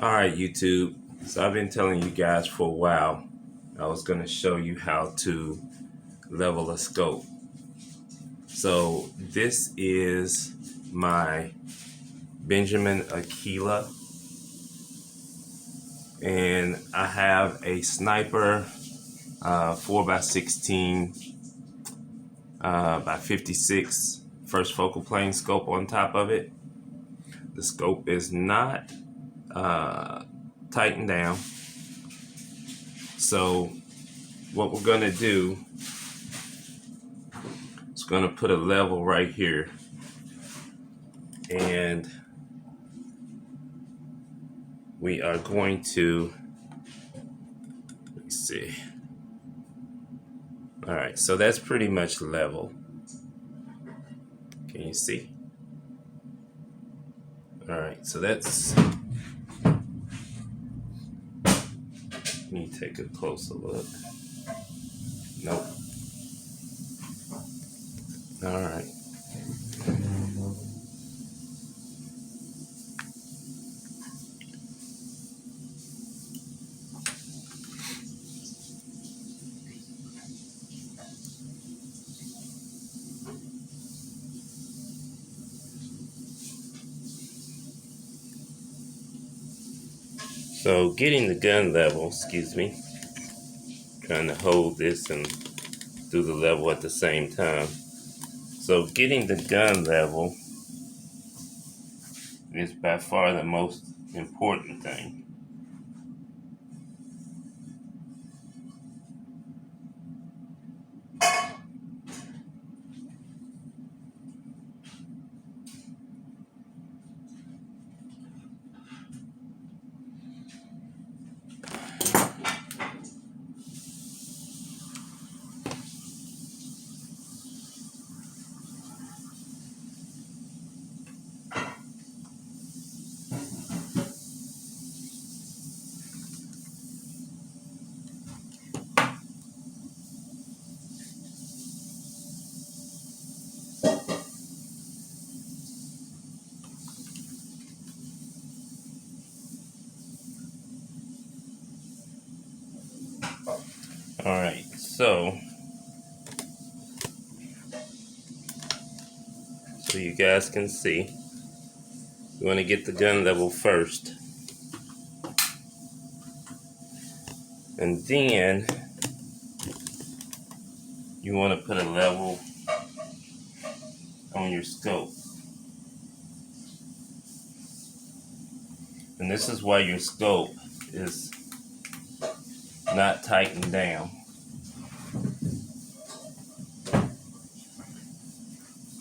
Alright, YouTube. So I've been telling you guys for a while I was going to show you how to level a scope. So this is my Benjamin Aquila, and I have a Sniper 4x16 by 56 first focal plane scope on top of it. The scope is not tightened down. So what we're going to do is going to put a level right here, and we are going to, let's see. All right, so that's pretty much level. Can you see? All right, so that's, let me take a closer look. Nope. All right. So getting the gun level, excuse me, trying to hold this and do the level at the same time. So getting the gun level is by far the most important thing. All right, so you guys can see, you want to get the gun level first, and then you want to put a level on your scope. And this is why your scope is not tightened down.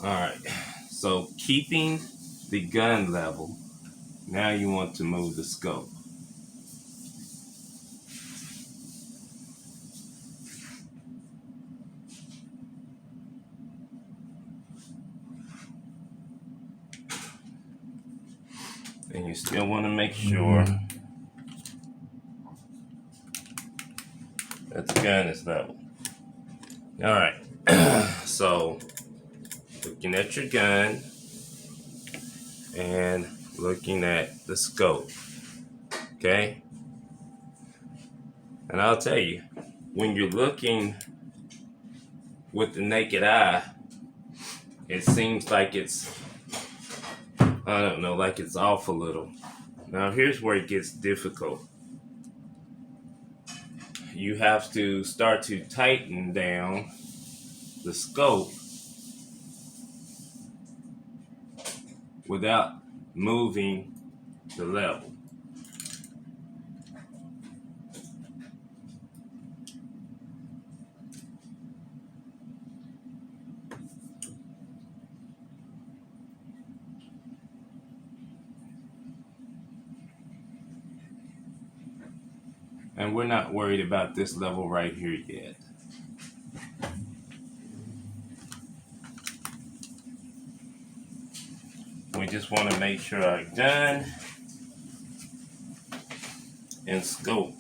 Alright, so keeping the gun level, now you want to move the scope. And you still want to make sure that the gun is level. Alright, so looking at your gun and looking at the scope, okay? And I'll tell you, when you're looking with the naked eye, it seems like it's, I don't know, like it's off a little. Now here's where it gets difficult. You have to start to tighten down the scope without moving the level. And we're not worried about this level right here yet. We just want to make sure our gun and scope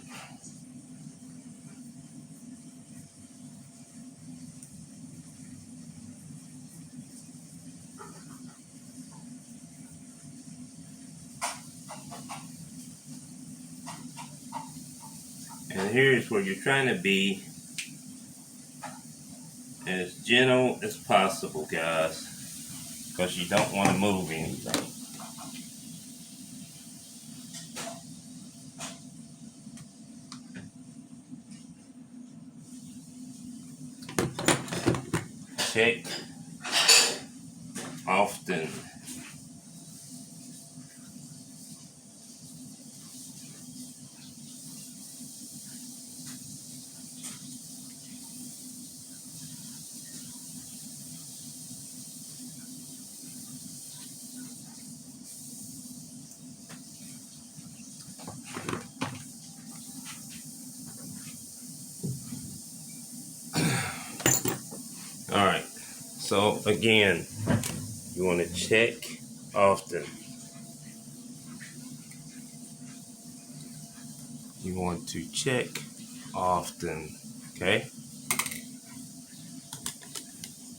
And here's where you're trying to be as gentle as possible, guys, because you don't want to move anything. Check often. All right, so again, you want to check often. You want to check often, okay?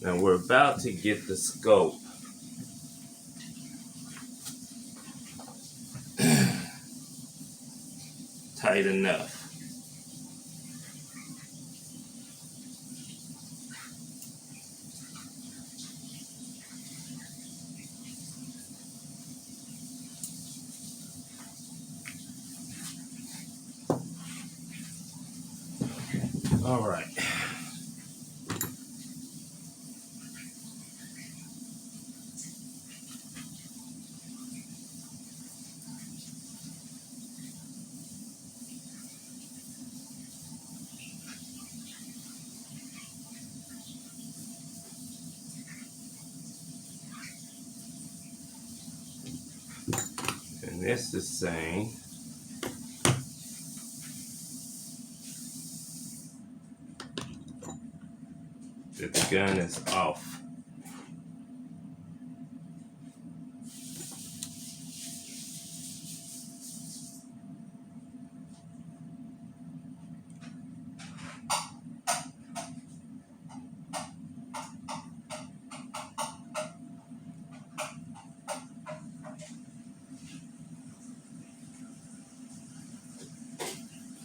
Now we're about to get the scope tight enough. All right. And this is saying that the gun is off.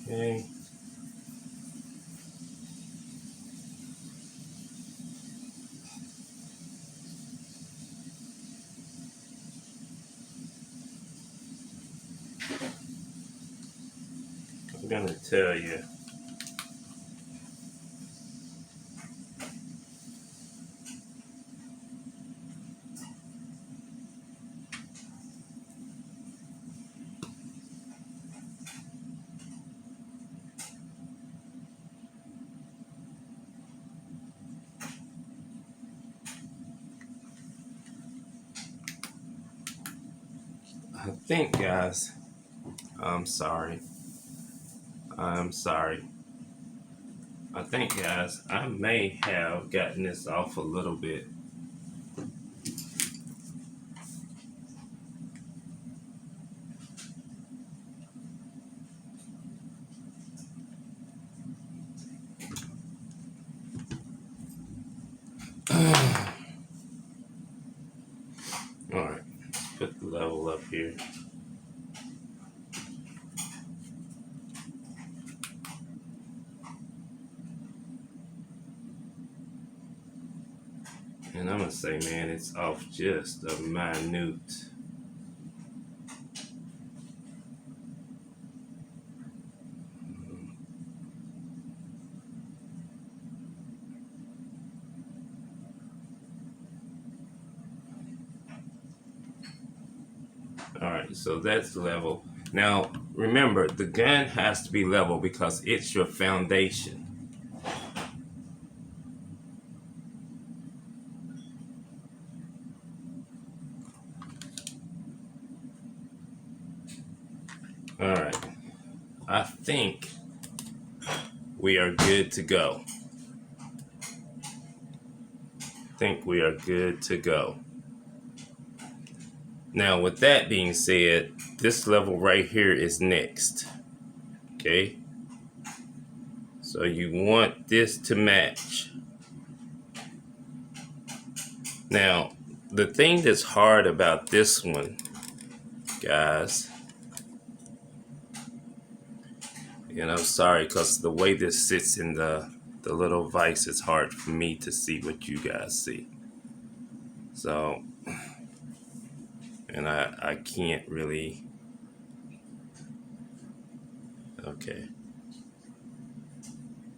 Okay. I'm gonna tell you. I think, guys, I'm sorry. I think, guys, I may have gotten this off a little bit. All right, let's put the level up here. And I'm gonna say, man, it's off just a minute. All right, so that's level. Now, remember, the gun has to be level because it's your foundation. All right, I think we are good to go. Now, with that being said, this level right here is next. Okay, so you want this to match. Now, the thing that's hard about this one, guys, And I'm sorry because the way this sits in the little vise, it's hard for me to see what you guys see. So, and I can't really, okay.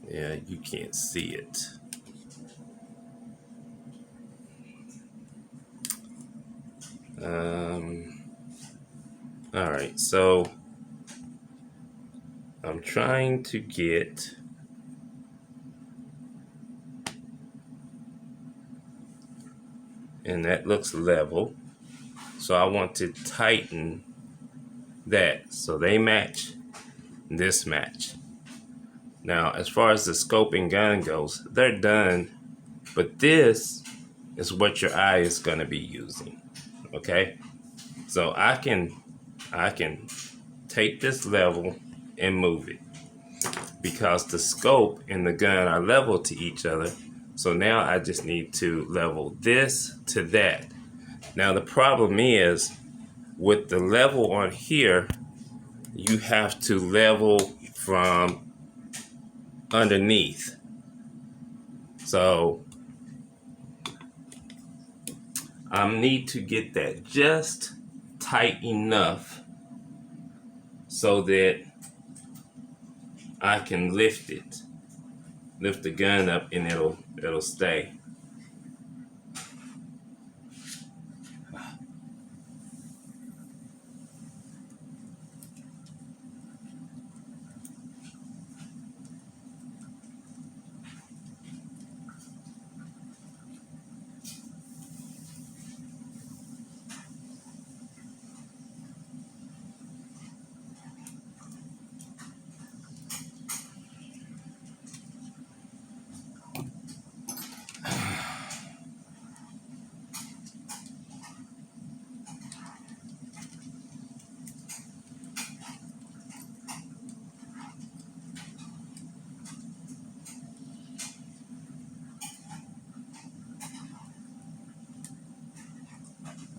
Yeah, you can't see it. All right, so I'm trying to get, and that looks level. So I want to tighten that so they match, this match. Now, as far as the scope and gun goes, they're done, but this is what your eye is going to be using. Okay, so I can take this level and move it because the scope and the gun are level to each other. So now I just need to level this to that. Now the problem is with the level on here, you have to level from underneath. So I need to get that just tight enough so that I can lift it, lift the gun up, and it'll stay.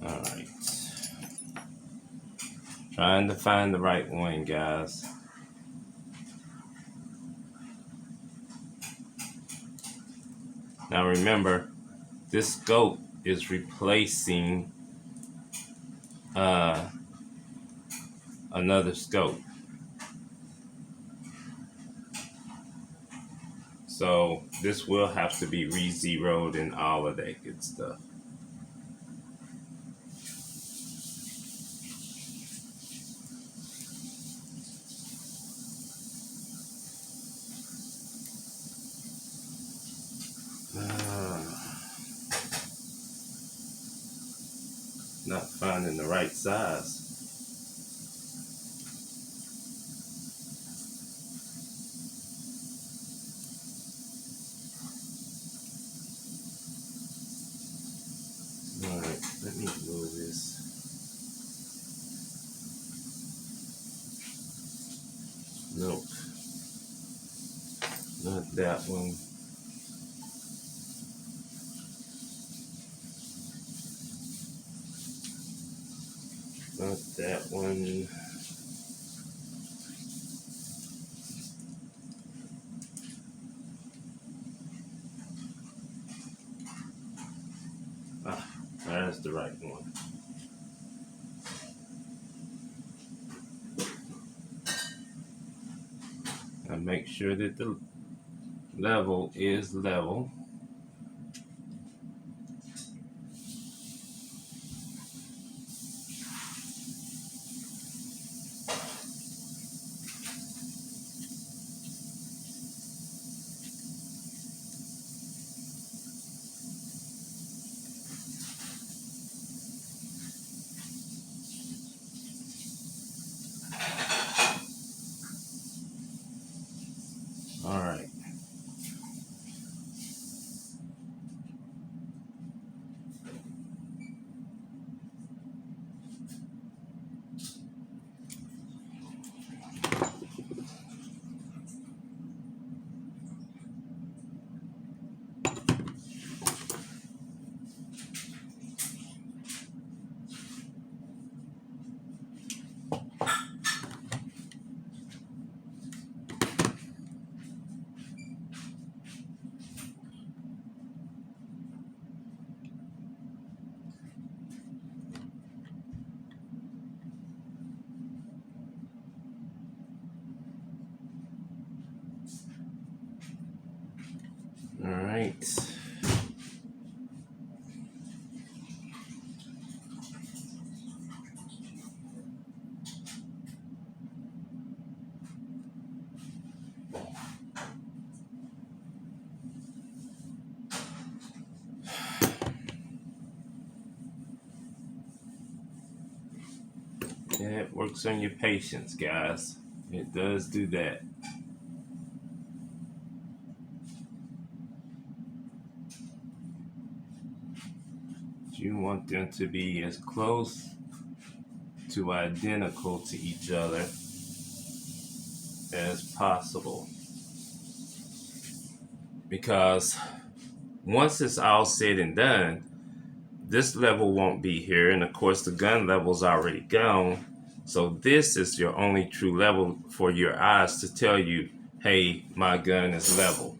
All right, trying to find the right one, guys. Now remember, this scope is replacing another scope. So this will have to be re-zeroed and all of that good stuff. Not finding the right size. All right, let me move this. Nope, not that one. Not that one. Ah, that's the right one. And make sure that the level is level. All right. All right. Yeah, it works on your patience, guys. It does do that. You want them to be as close to identical to each other as possible. Because once it's all said and done, this level won't be here. And of course, the gun level's already gone. So this is your only true level for your eyes to tell you, hey, my gun is level.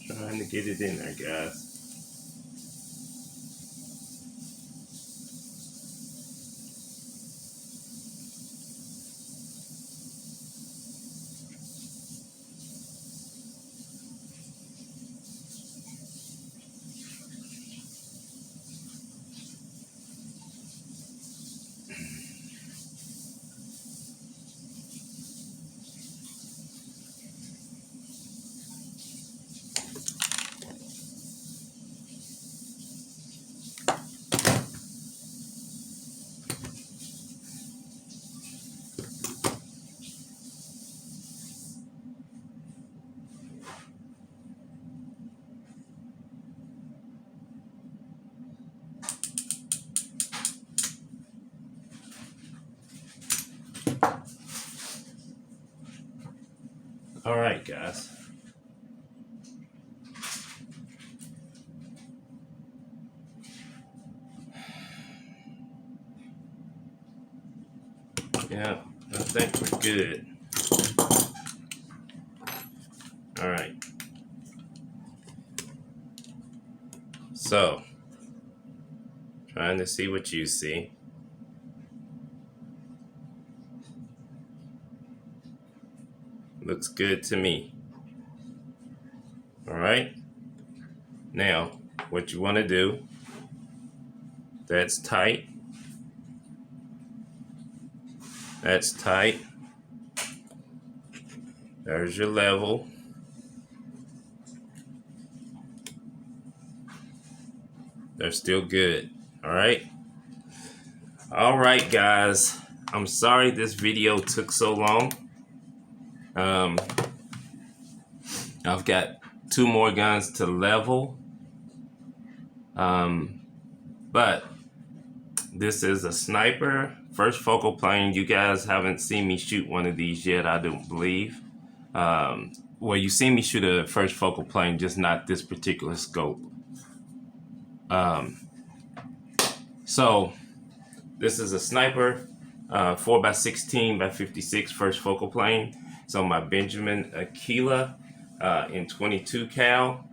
Trying to get it in there, guys. All right, guys. Yeah, I think we're good. All right. So, trying to see what you see. Looks good to me. All right. Now, what you want to do, that's tight. That's tight. There's your level. They're still good. All right. All right, guys. I'm sorry this video took so long. I've got 2 more guns to level. But this is a sniper first focal plane. You guys haven't seen me shoot one of these yet, I don't believe. Well, you see me shoot a first focal plane, just not this particular scope. So this is a sniper, 4x16x56 first focal plane. So my Benjamin Aquila in 22 cal.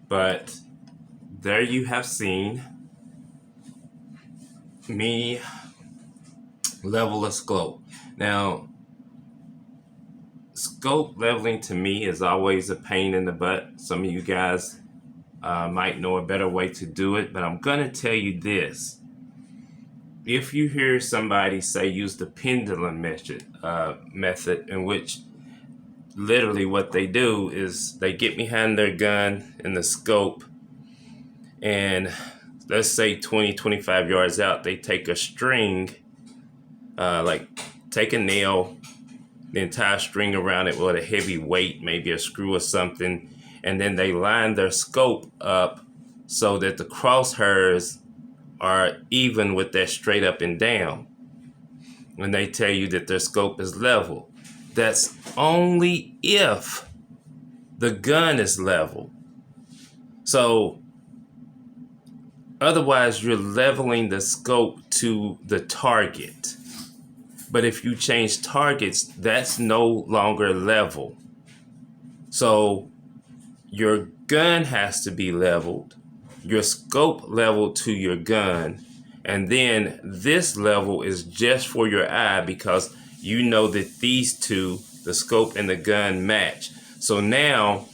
But there you have seen me Level a scope. Now, scope leveling to me is always a pain in the butt. Some of you guys might know a better way to do it, but I'm going to tell you this. If you hear somebody say use the pendulum method, in which literally what they do is they get behind their gun in the scope, and let's say 20, 25 yards out, they take a string, like take a nail, then tie a string around it with a heavy weight, maybe a screw or something, and then they line their scope up so that the crosshairs are even with that straight up and down. When they tell you that their scope is level, that's only if the gun is level. So otherwise, you're leveling the scope to the target. But if you change targets, that's no longer level. So your gun has to be leveled, your scope leveled to your gun, and then this level is just for your eye because you know that these two, the scope and the gun, match. So now,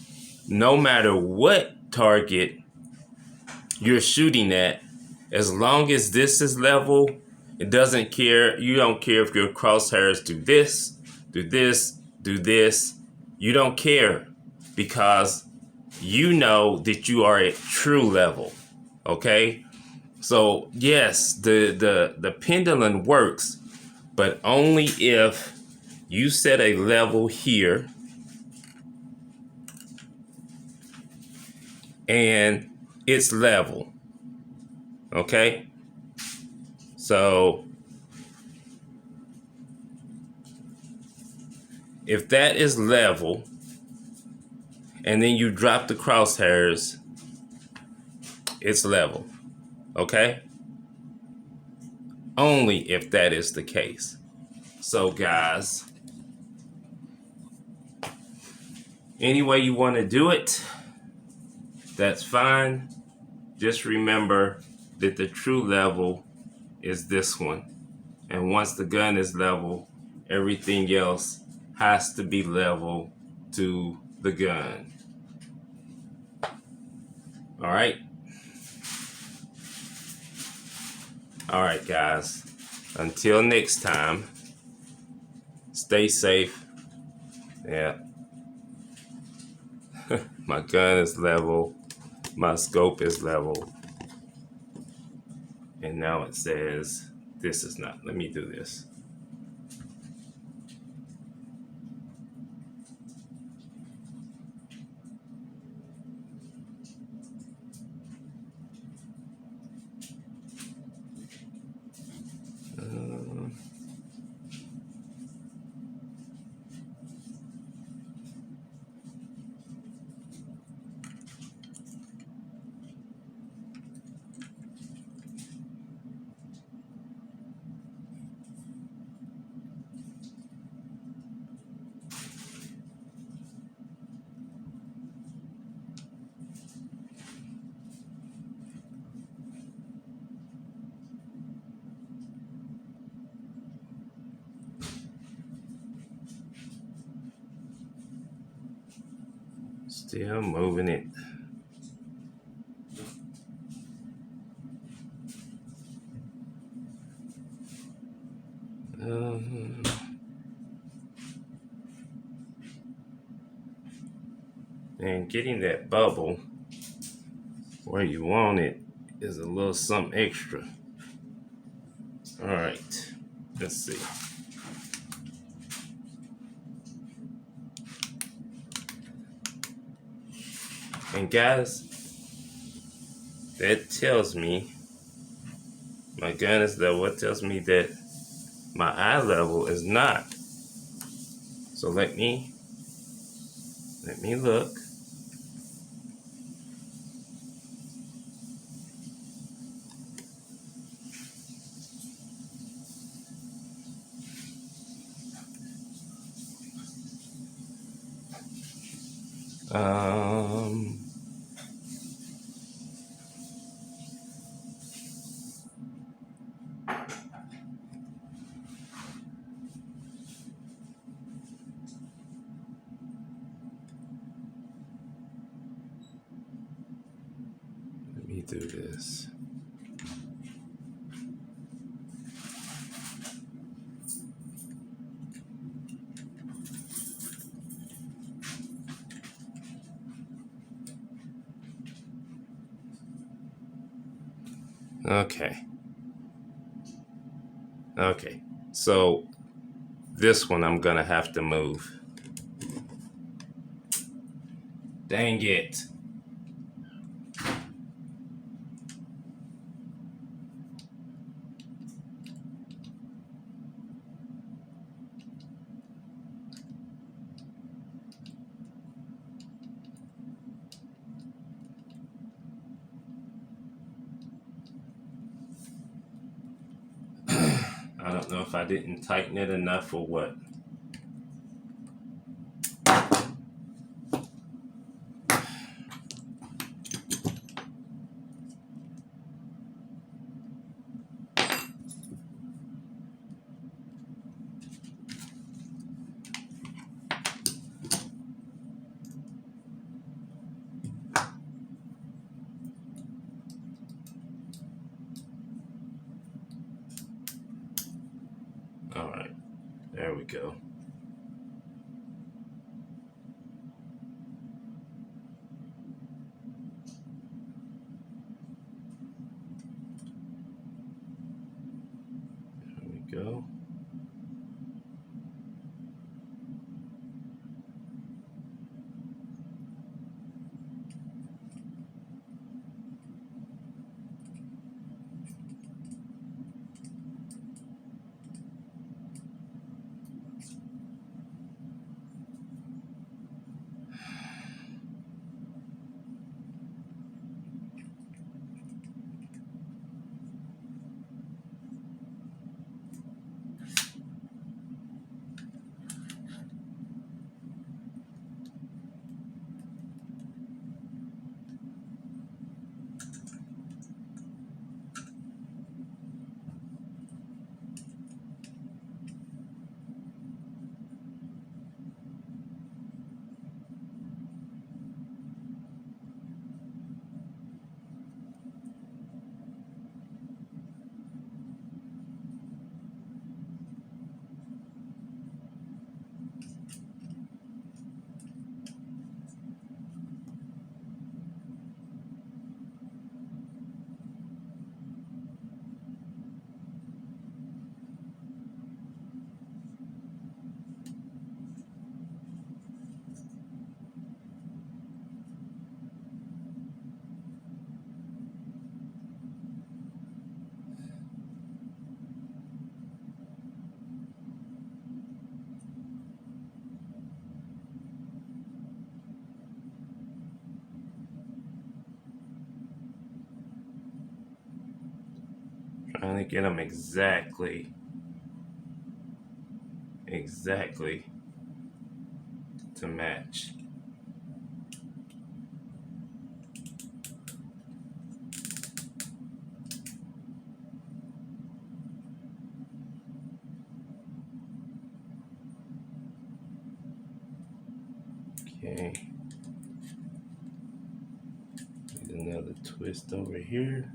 no matter what target you're shooting at, as long as this is level, it doesn't care. You don't care if your crosshairs do this, do this, do this. You don't care because you know that you are at true level. Okay? So yes, the pendulum works, but only if you set a level here and it's level. Okay? So if that is level and then you drop the crosshairs, it's level. Okay? Only if that is the case. So guys, any way you want to do it, that's fine. Just remember that the true level is this one. And once the gun is level, everything else has to be level to the gun. All right? All right, guys. Until next time, stay safe. Yeah. My gun is level. My scope is level. And now it says this is not. Let me do this. Still moving it. And getting that bubble where you want it is a little something extra. All right, let's see. And guys, that tells me my gun is level. What tells me that my eye level is not. So let me look. me do this. Okay, so this one I'm gonna have to move. Dang it. I don't know if I didn't tighten it enough or what. All right, there we go. There we go. Trying to get them exactly to match. Okay. Need another twist over here.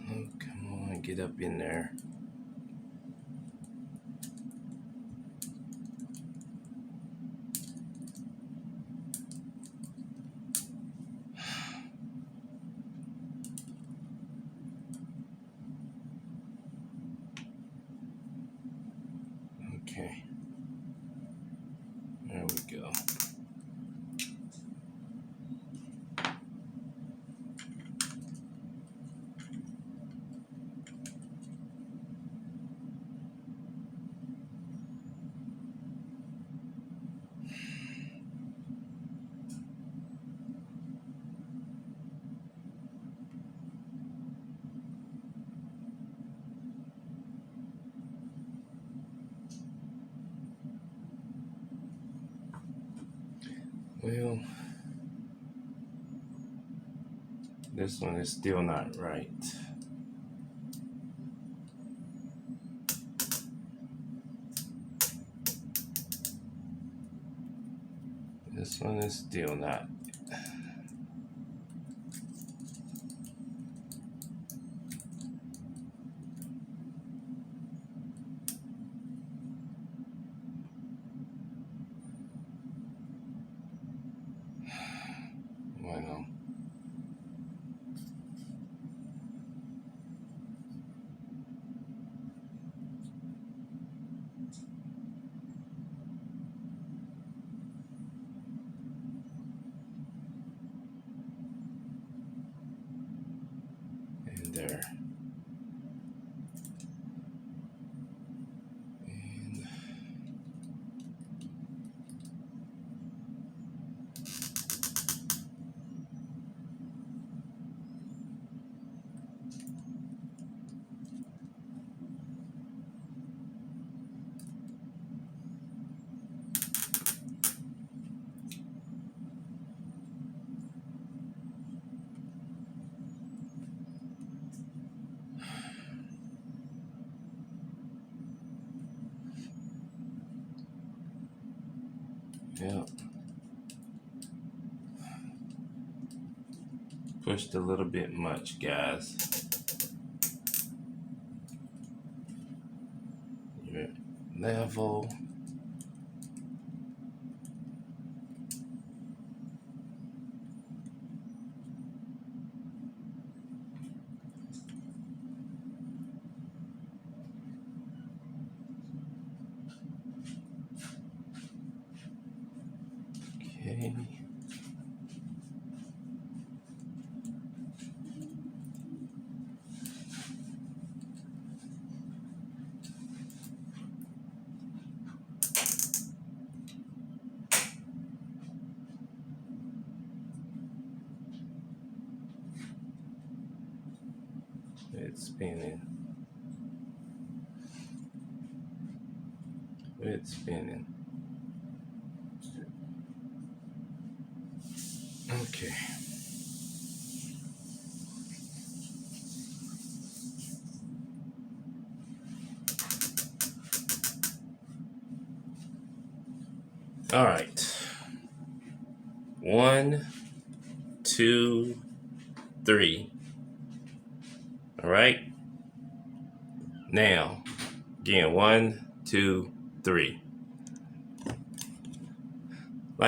Oh, come on, get up in there. Okay. There we go. Well, This one is still not right. This one is still not. Bueno. And there. And yeah. Pushed a little bit much, guys. Your level. Okay. It's spinning. It's spinning. Okay. All right. 1, 2, 3. All right. Now, again, 1, 2, 3.